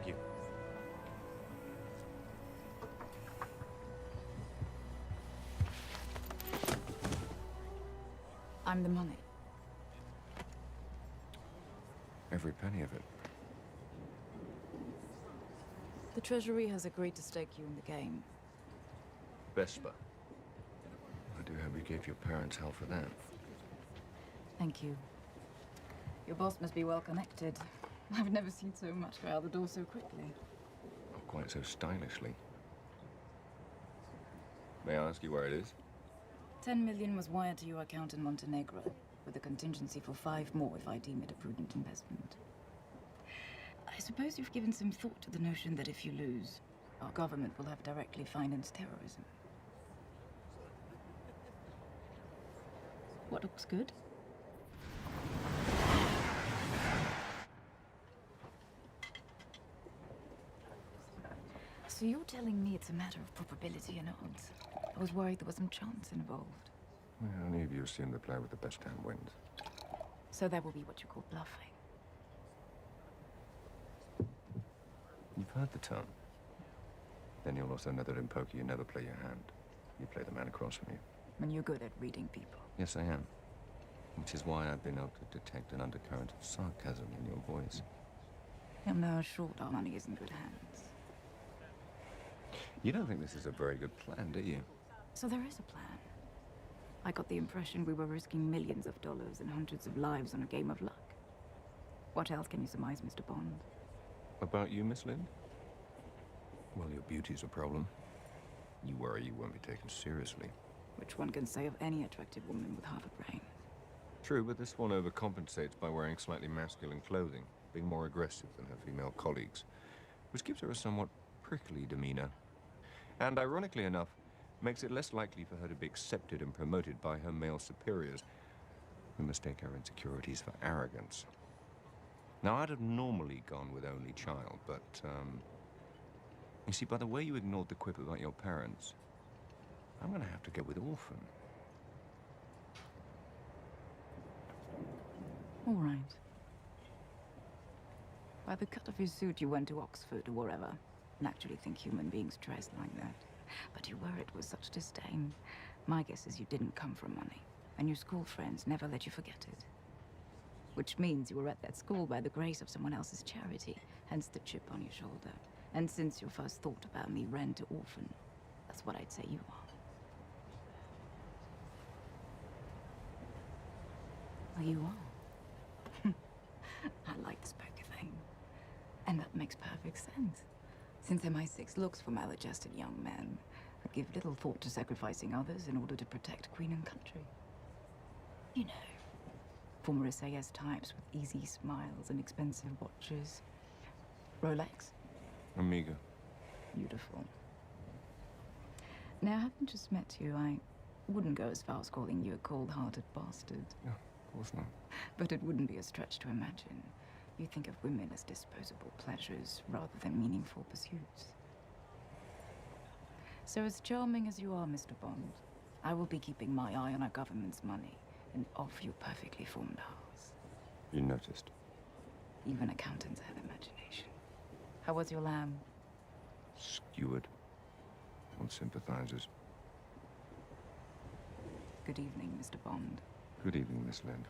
Thank you. I'm the money. Every penny of it. The Treasury has agreed to stake you in the game. Vesper. I do hope you gave your parents hell for that. Thank you. Your boss must be well connected. I've never seen so much go out the door so quickly. Not quite so stylishly. May I ask you where it is? 10 million was wired to your account in Montenegro, with a contingency for 5 more if I deem it a prudent investment. I suppose you've given some thought to the notion that if you lose, our government will have directly financed terrorism. What looks good? So you're telling me it's a matter of probability and odds? I was worried there was some chance involved. Well, any of you assume the player with the best hand wins. So that will be what you call bluffing. You've heard the term. Then you'll also know that in poker you never play your hand. You play the man across from you. And you're good at reading people. Yes, I am. Which is why I've been able to detect an undercurrent of sarcasm in your voice. You'll know short our money is in good hands. You don't think this is a very good plan, do you? So there is a plan. I got the impression we were risking millions of dollars and hundreds of lives on a game of luck. What else can you surmise, Mr. Bond? About you, Miss Lynd? Well, your beauty's a problem. You worry you won't be taken seriously. Which one can say of any attractive woman with half a brain? True, but this one overcompensates by wearing slightly masculine clothing, being more aggressive than her female colleagues, which gives her a somewhat prickly demeanor. And ironically enough, makes it less likely for her to be accepted and promoted by her male superiors, who mistake her insecurities for arrogance. Now, I'd have normally gone with only child, but, you see, by the way you ignored the quip about your parents, I'm gonna have to go with orphan. All right. By the cut of your suit, you went to Oxford or wherever. Naturally think human beings dress like that. But you wear it with such disdain. My guess is you didn't come from money, and your school friends never let you forget it. Which means you were at that school by the grace of someone else's charity, hence the chip on your shoulder. And since your first thought about me ran to orphan, that's what I'd say you are. Well, you are. I like this poker thing. And that makes perfect sense. Since MI6 looks for maladjusted young men, I give little thought to sacrificing others in order to protect Queen and country. You know, former SAS types with easy smiles and expensive watches. Rolex? Amiga. Beautiful. Now, having just met you, I wouldn't go as far as calling you a cold-hearted bastard. No, of course not. But it wouldn't be a stretch to imagine you think of women as disposable pleasures rather than meaningful pursuits. So as charming as you are, Mr. Bond, I will be keeping my eye on our government's money and off your perfectly formed house. You noticed. Even accountants have imagination. How was your lamb? Skewered. On sympathizers. Good evening, Mr. Bond. Good evening, Miss Lynd.